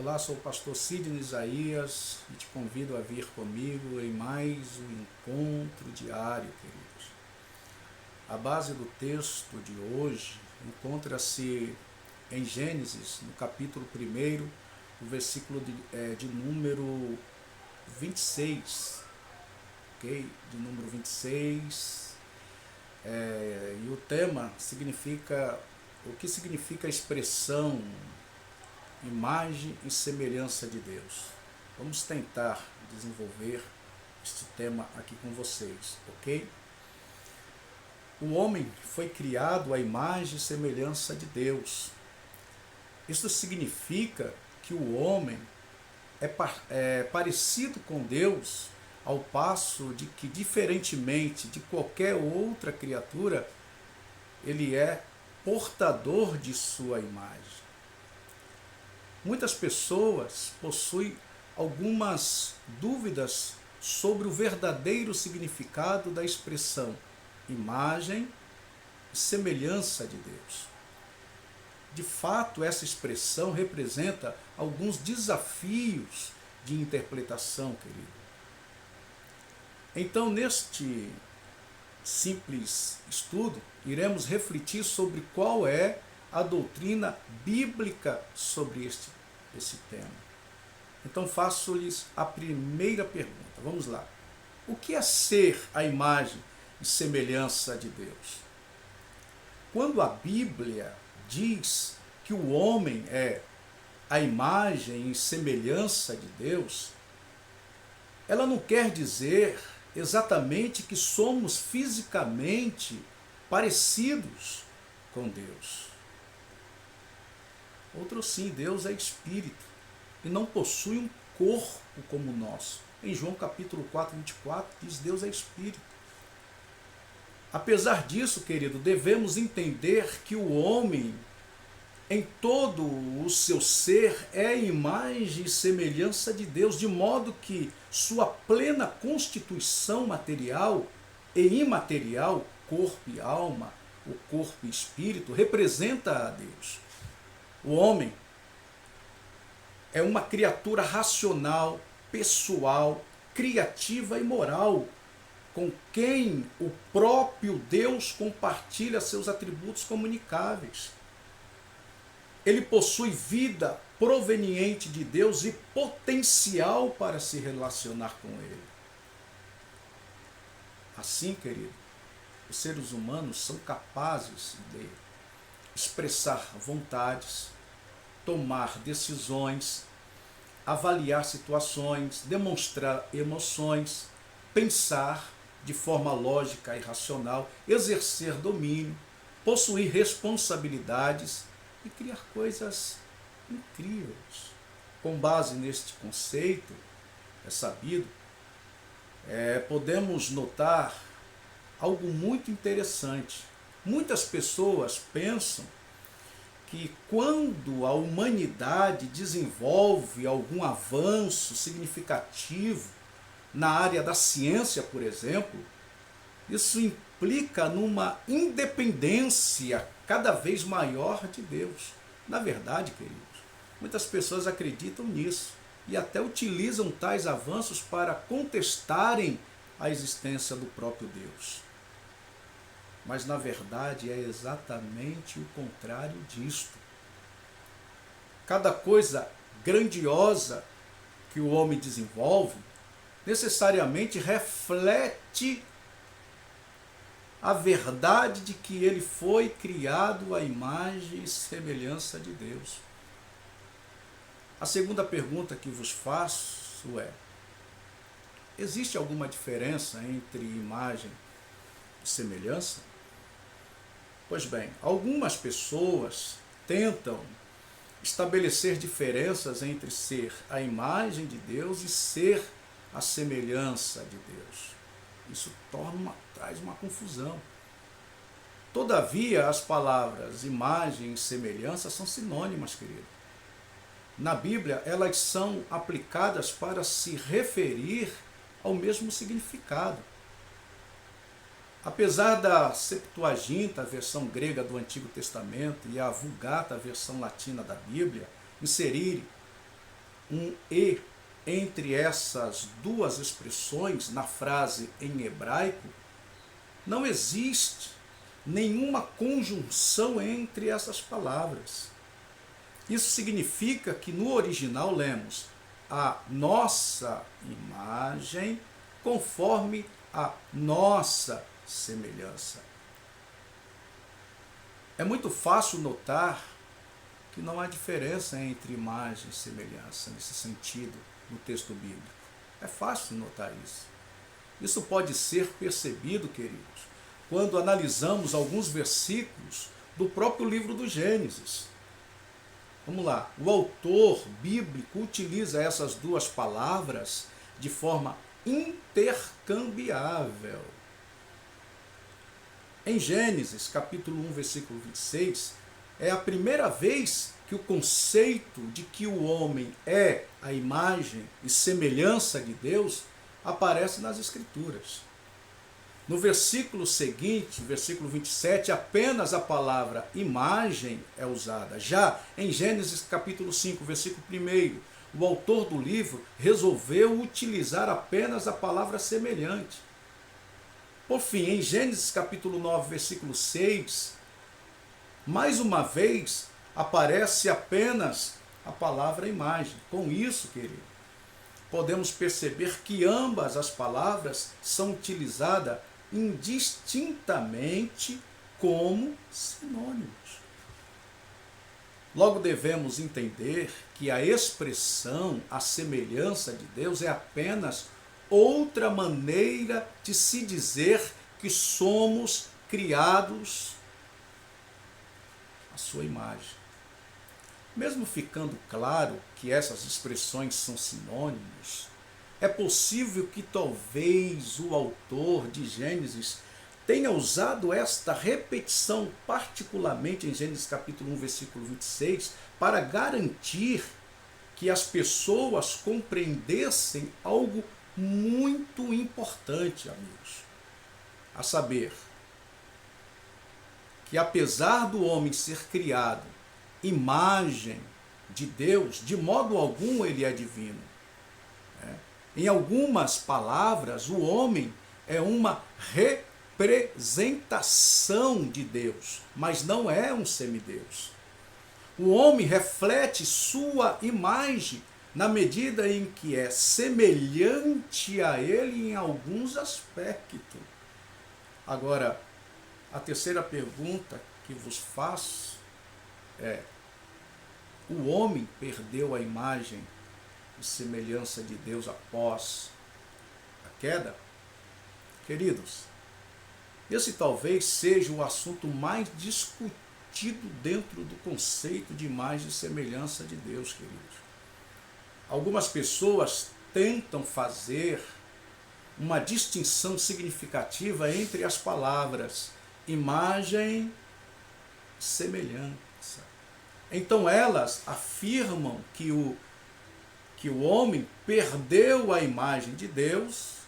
Olá, sou o pastor Sidney Isaías e te convido a vir comigo em mais um encontro diário, queridos. A base do texto de hoje encontra-se em Gênesis, no capítulo 1, o versículo de número 26, ok? De número 26, e o tema significa, o que significa a expressão imagem e semelhança de Deus. Vamos tentar desenvolver este tema aqui com vocês, ok? O homem foi criado à imagem e semelhança de Deus. Isso significa que o homem é parecido com Deus, ao passo de que, diferentemente de qualquer outra criatura, ele é portador de sua imagem. Muitas pessoas possuem algumas dúvidas sobre o verdadeiro significado da expressão imagem e semelhança de Deus. De fato, essa expressão representa alguns desafios de interpretação, querido. Então, neste simples estudo, iremos refletir sobre qual é a doutrina bíblica sobre esse tema. Então faço-lhes a primeira pergunta. Vamos lá. O que é ser a imagem e semelhança de Deus? Quando a Bíblia diz que o homem é a imagem e semelhança de Deus, ela não quer dizer exatamente que somos fisicamente parecidos com Deus. Outro sim, Deus é espírito e não possui um corpo como o nosso. Em João capítulo 4, 24, diz Deus é espírito. Apesar disso, querido, devemos entender que o homem, em todo o seu ser, é imagem e semelhança de Deus, de modo que sua plena constituição material e imaterial, corpo e alma, o corpo e espírito, representa a Deus. O homem é uma criatura racional, pessoal, criativa e moral, com quem o próprio Deus compartilha seus atributos comunicáveis. Ele possui vida proveniente de Deus e potencial para se relacionar com Ele. Assim, querido, os seres humanos são capazes de expressar vontades, tomar decisões, avaliar situações, demonstrar emoções, pensar de forma lógica e racional, exercer domínio, possuir responsabilidades e criar coisas incríveis. Com base neste conceito, é sabido, podemos notar algo muito interessante. Muitas pessoas pensam que quando a humanidade desenvolve algum avanço significativo na área da ciência, por exemplo, isso implica numa independência cada vez maior de Deus. Na verdade, queridos, muitas pessoas acreditam nisso e até utilizam tais avanços para contestarem a existência do próprio Deus. Mas, na verdade, é exatamente o contrário disto. Cada coisa grandiosa que o homem desenvolve necessariamente reflete a verdade de que ele foi criado à imagem e semelhança de Deus. A segunda pergunta que vos faço é: existe alguma diferença entre imagem e semelhança? Pois bem, algumas pessoas tentam estabelecer diferenças entre ser a imagem de Deus e ser a semelhança de Deus. Isso traz uma confusão. Todavia, as palavras imagem e semelhança são sinônimas, querido. Na Bíblia, elas são aplicadas para se referir ao mesmo significado. Apesar da Septuaginta, a versão grega do Antigo Testamento, e a Vulgata, a versão latina da Bíblia, inserirem um e entre essas duas expressões na frase em hebraico, não existe nenhuma conjunção entre essas palavras. Isso significa que no original lemos a nossa imagem conforme a nossa semelhança. É muito fácil notar que não há diferença entre imagem e semelhança nesse sentido no texto bíblico. É fácil notar isso. Isso pode ser percebido, queridos, quando analisamos alguns versículos do próprio livro do Gênesis. Vamos lá, o autor bíblico utiliza essas duas palavras de forma intercambiável. Em Gênesis, capítulo 1, versículo 26, é a primeira vez que o conceito de que o homem é a imagem e semelhança de Deus aparece nas Escrituras. No versículo seguinte, versículo 27, apenas a palavra imagem é usada. Já em Gênesis capítulo 5, versículo 1, o autor do livro resolveu utilizar apenas a palavra semelhante. Por fim, em Gênesis capítulo 9, versículo 6, mais uma vez aparece apenas a palavra imagem. Com isso, querido, podemos perceber que ambas as palavras são utilizadas indistintamente como sinônimos. Logo devemos entender que a expressão a semelhança de Deus é apenas outra maneira de se dizer que somos criados à sua imagem. Mesmo ficando claro que essas expressões são sinônimos, é possível que talvez o autor de Gênesis tenha usado esta repetição, particularmente em Gênesis capítulo 1, versículo 26, para garantir que as pessoas compreendessem algo muito importante, amigos. A saber, que apesar do homem ser criado imagem de Deus, de modo algum ele é divino. Em algumas palavras, o homem é uma representação de Deus, mas não é um semideus. O homem reflete sua imagem na medida em que é semelhante a ele em alguns aspectos. Agora, a terceira pergunta que vos faço é: o homem perdeu a imagem e semelhança de Deus após a queda? Queridos, esse talvez seja o assunto mais discutido dentro do conceito de imagem e semelhança de Deus, queridos. Algumas pessoas tentam fazer uma distinção significativa entre as palavras imagem e semelhança. Então elas afirmam que o homem perdeu a imagem de Deus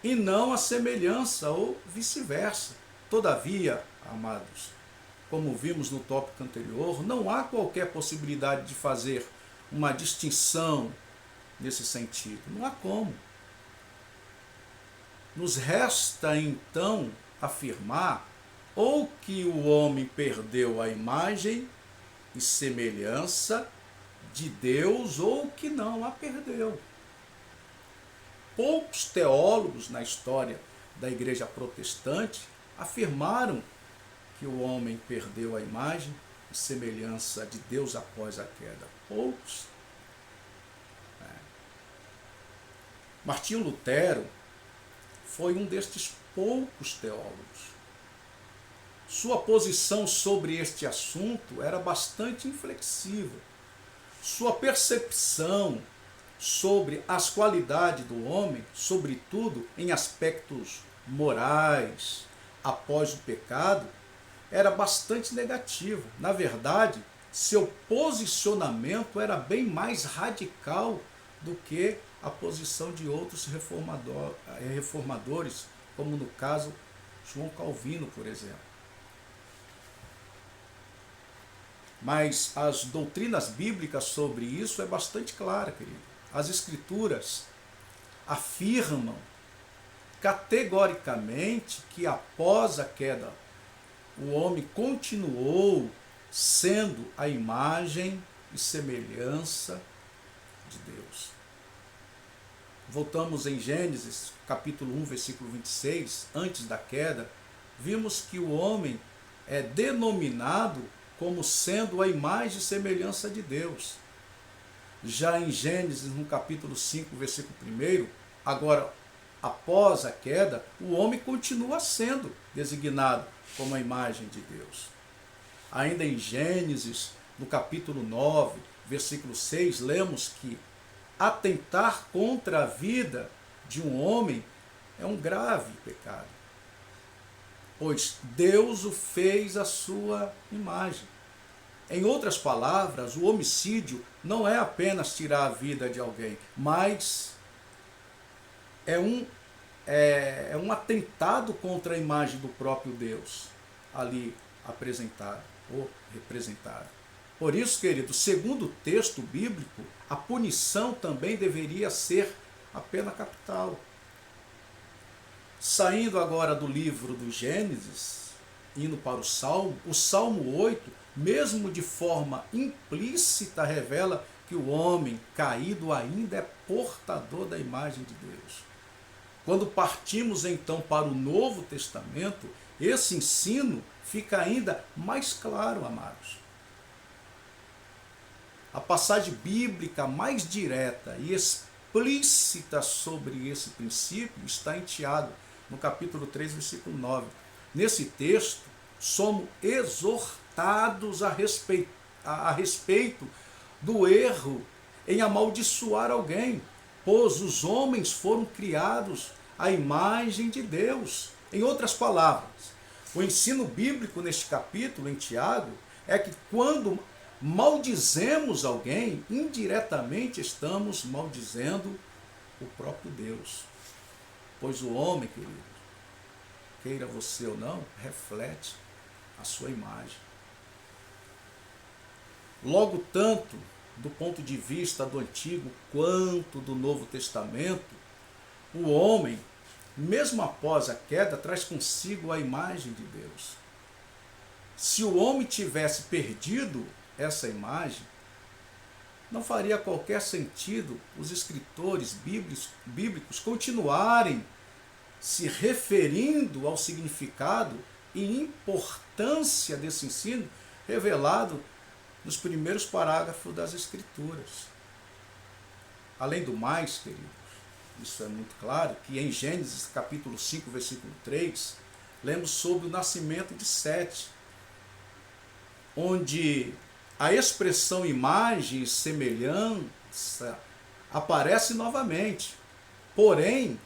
e não a semelhança, ou vice-versa. Todavia, amados, como vimos no tópico anterior, não há qualquer possibilidade de fazer uma distinção nesse sentido. Não há como. Nos resta, então, afirmar ou que o homem perdeu a imagem e semelhança de Deus, ou que não a perdeu. Poucos teólogos na história da igreja protestante afirmaram que o homem perdeu a imagem e semelhança de Deus após a queda. Poucos. Martinho Lutero foi um destes poucos teólogos. Sua posição sobre este assunto era bastante inflexível. Sua percepção sobre as qualidades do homem, sobretudo em aspectos morais, após o pecado, era bastante negativa. Na verdade, seu posicionamento era bem mais radical do que a posição de outros reformadores, como no caso João Calvino, por exemplo. Mas as doutrinas bíblicas sobre isso é bastante clara, querido. as Escrituras afirmam categoricamente que após a queda, o homem continuou sendo a imagem e semelhança de Deus. Voltamos em Gênesis, capítulo 1, versículo 26, antes da queda, vimos que o homem é denominado como sendo a imagem e semelhança de Deus. Já em Gênesis, no capítulo 5, versículo 1, agora, após a queda, o homem continua sendo designado como a imagem de Deus. Ainda em Gênesis, no capítulo 9, versículo 6, lemos que atentar contra a vida de um homem é um grave pecado, pois Deus o fez à sua imagem. Em outras palavras, o homicídio não é apenas tirar a vida de alguém, mas é um atentado contra a imagem do próprio Deus ali apresentado ou representado. Por isso, querido, segundo o texto bíblico, a punição também deveria ser a pena capital. Saindo agora do livro do Gênesis, indo para o Salmo 8, mesmo de forma implícita, revela que o homem caído ainda é portador da imagem de Deus. Quando partimos então para o Novo Testamento, esse ensino fica ainda mais claro, amados. A passagem bíblica mais direta e explícita sobre esse princípio está em Tiago, no capítulo 3, versículo 9. Nesse texto, somos exortados a respeito do erro em amaldiçoar alguém, pois os homens foram criados à imagem de Deus. Em outras palavras, o ensino bíblico neste capítulo, em Tiago, é que quando maldizemos alguém, indiretamente estamos maldizendo o próprio Deus. Pois o homem, querido, queira você ou não, reflete a sua imagem. Logo, tanto do ponto de vista do Antigo quanto do Novo Testamento, o homem, mesmo após a queda, traz consigo a imagem de Deus. Se o homem tivesse perdido essa imagem, não faria qualquer sentido os escritores bíblicos continuarem se referindo ao significado e importância desse ensino revelado nos primeiros parágrafos das Escrituras. Além do mais, queridos, isso é muito claro, que em Gênesis capítulo 5, versículo 3, lemos sobre o nascimento de Sete, onde a expressão imagem e semelhança aparece novamente. Porém,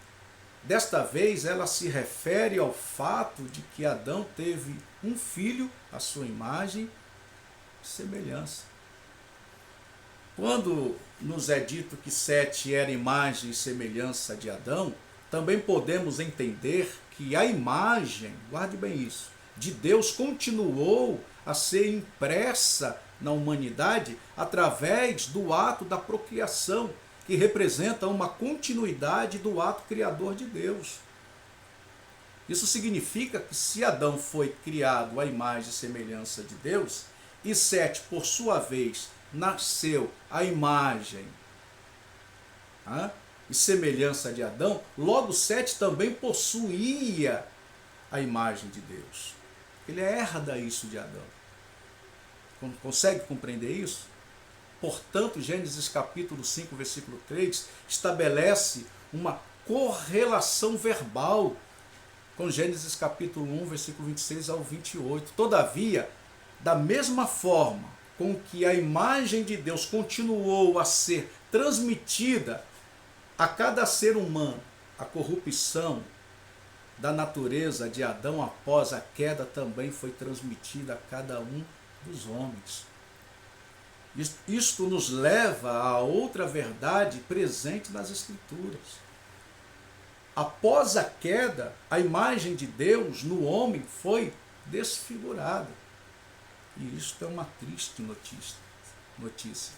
desta vez ela se refere ao fato de que Adão teve um filho à sua imagem e semelhança. Quando nos é dito que Sete era imagem e semelhança de Adão, também podemos entender que a imagem, guarde bem isso, de Deus continuou a ser impressa na humanidade através do ato da procriação, que representa uma continuidade do ato criador de Deus. Isso significa que se Adão foi criado à imagem e semelhança de Deus, e Sete, por sua vez, nasceu à imagem e semelhança de Adão, logo Sete também possuía a imagem de Deus. Ele herda isso de Adão. Consegue compreender isso? Portanto, Gênesis capítulo 5, versículo 3, estabelece uma correlação verbal com Gênesis capítulo 1, versículo 26 ao 28. Todavia, da mesma forma com que a imagem de Deus continuou a ser transmitida a cada ser humano, a corrupção da natureza de Adão após a queda também foi transmitida a cada um dos homens. Isto nos leva a outra verdade presente nas Escrituras. Após a queda, a imagem de Deus no homem foi desfigurada. E isto é uma triste notícia.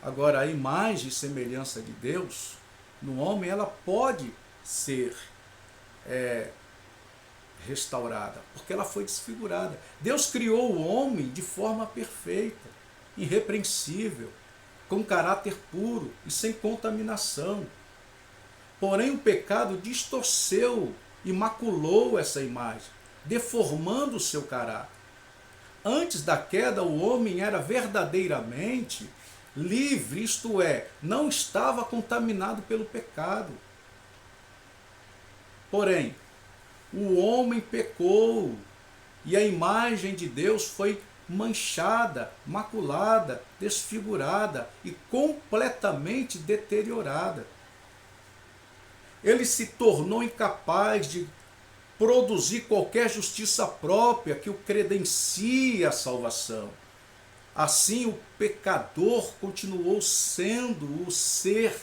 Agora, a imagem e semelhança de Deus, no homem, ela pode ser restaurada, porque ela foi desfigurada. Deus criou o homem de forma perfeita, irrepreensível, com caráter puro e sem contaminação. Porém, o pecado distorceu e maculou essa imagem, deformando o seu caráter. Antes da queda, o homem era verdadeiramente livre, isto é, não estava contaminado pelo pecado. Porém, o homem pecou e a imagem de Deus foi manchada, maculada, desfigurada e completamente deteriorada. Ele se tornou incapaz de produzir qualquer justiça própria que o credencie à salvação. Assim, o pecador continuou sendo o ser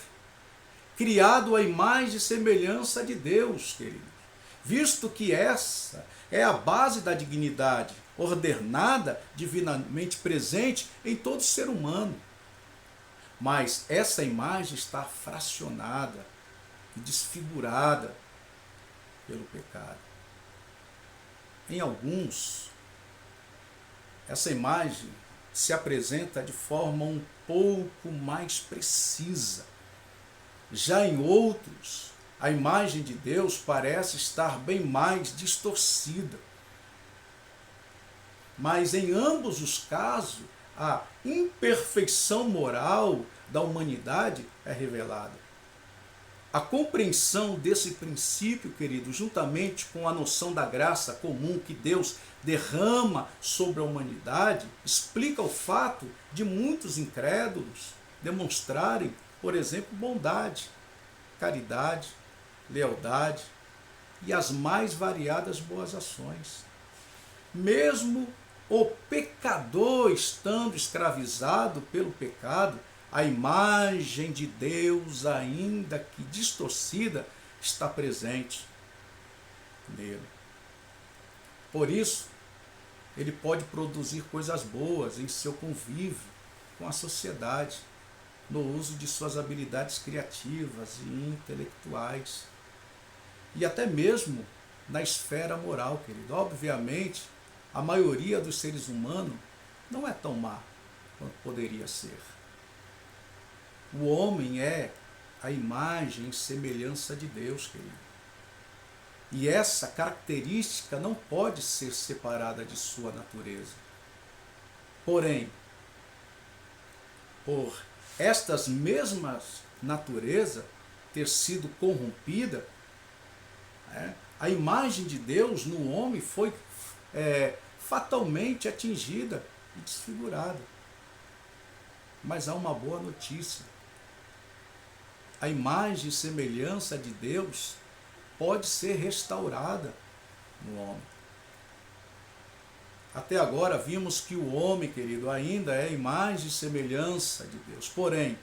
criado à imagem e semelhança de Deus, queridos, visto que essa é a base da dignidade, ordenada, divinamente presente em todo ser humano. Mas essa imagem está fracionada e desfigurada pelo pecado. Em alguns, essa imagem se apresenta de forma um pouco mais precisa. Já em outros, a imagem de Deus parece estar bem mais distorcida. Mas em ambos os casos, a imperfeição moral da humanidade é revelada. A compreensão desse princípio, querido, juntamente com a noção da graça comum que Deus derrama sobre a humanidade, explica o fato de muitos incrédulos demonstrarem, por exemplo, bondade, caridade, lealdade e as mais variadas boas ações. Mesmo o pecador estando escravizado pelo pecado, a imagem de Deus, ainda que distorcida, está presente nele. Por isso, ele pode produzir coisas boas em seu convívio com a sociedade, no uso de suas habilidades criativas e intelectuais, e até mesmo na esfera moral, querido. Obviamente, a maioria dos seres humanos não é tão má quanto poderia ser. O homem é a imagem e semelhança de Deus, querido. E essa característica não pode ser separada de sua natureza. Porém, por estas mesmas natureza ter sido corrompida, a imagem de Deus no homem foi fatalmente atingida e desfigurada. Mas há uma boa notícia. A imagem e semelhança de Deus pode ser restaurada no homem. Até agora vimos que o homem, querido, ainda é a imagem e semelhança de Deus. Porém,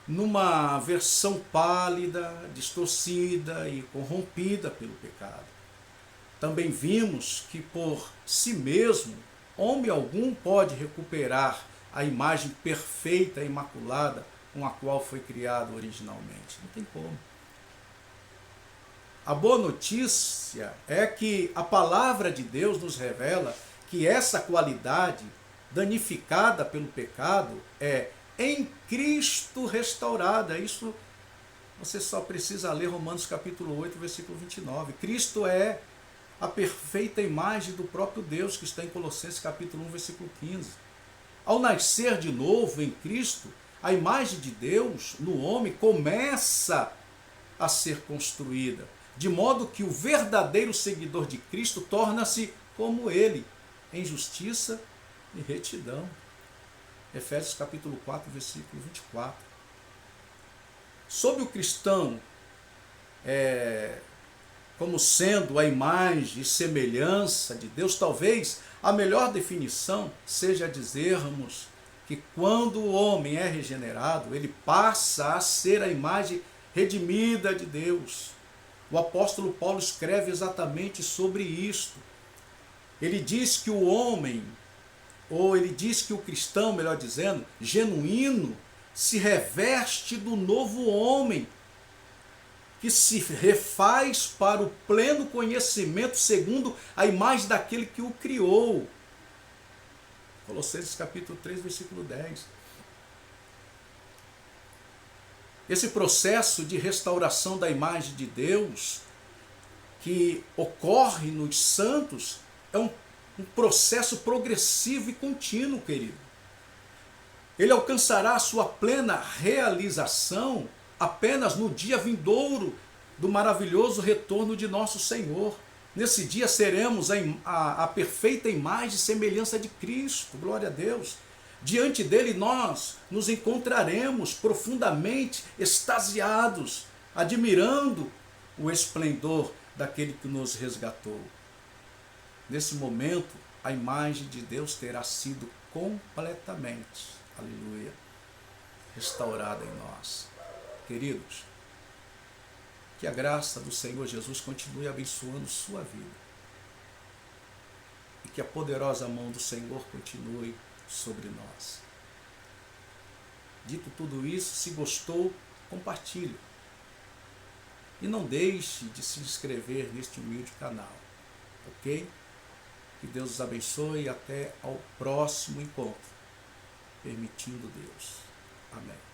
numa versão pálida, distorcida e corrompida pelo pecado. Também vimos que por si mesmo, homem algum pode recuperar a imagem perfeita e imaculada com a qual foi criado originalmente. Não tem como. A boa notícia é que a palavra de Deus nos revela que essa qualidade danificada pelo pecado é em Cristo restaurada. Isso você só precisa ler Romanos capítulo 8, versículo 29. Cristo é a perfeita imagem do próprio Deus, que está em Colossenses capítulo 1, versículo 15. Ao nascer de novo em Cristo, a imagem de Deus no homem começa a ser construída, de modo que o verdadeiro seguidor de Cristo torna-se como ele, em justiça e retidão. Efésios capítulo 4, versículo 24. Sobre o cristão como sendo a imagem e semelhança de Deus, talvez a melhor definição seja dizermos que quando o homem é regenerado, ele passa a ser a imagem redimida de Deus. O apóstolo Paulo escreve exatamente sobre isto. Ele diz que o homem ou ele diz que o cristão, melhor dizendo, genuíno, se reveste do novo homem, que se refaz para o pleno conhecimento segundo a imagem daquele que o criou. Colossenses capítulo 3, versículo 10. Esse processo de restauração da imagem de Deus que ocorre nos santos é um processo progressivo e contínuo, querido. Ele alcançará a sua plena realização apenas no dia vindouro do maravilhoso retorno de nosso Senhor. Nesse dia seremos a perfeita imagem e semelhança de Cristo, glória a Deus. Diante dele nós nos encontraremos profundamente extasiados, admirando o esplendor daquele que nos resgatou. Nesse momento, a imagem de Deus terá sido completamente, aleluia, restaurada em nós. Queridos, que a graça do Senhor Jesus continue abençoando sua vida e que a poderosa mão do Senhor continue sobre nós. Dito tudo isso, se gostou, compartilhe. E não deixe de se inscrever neste humilde canal, ok? Que Deus os abençoe e até ao próximo encontro, permitindo Deus. Amém.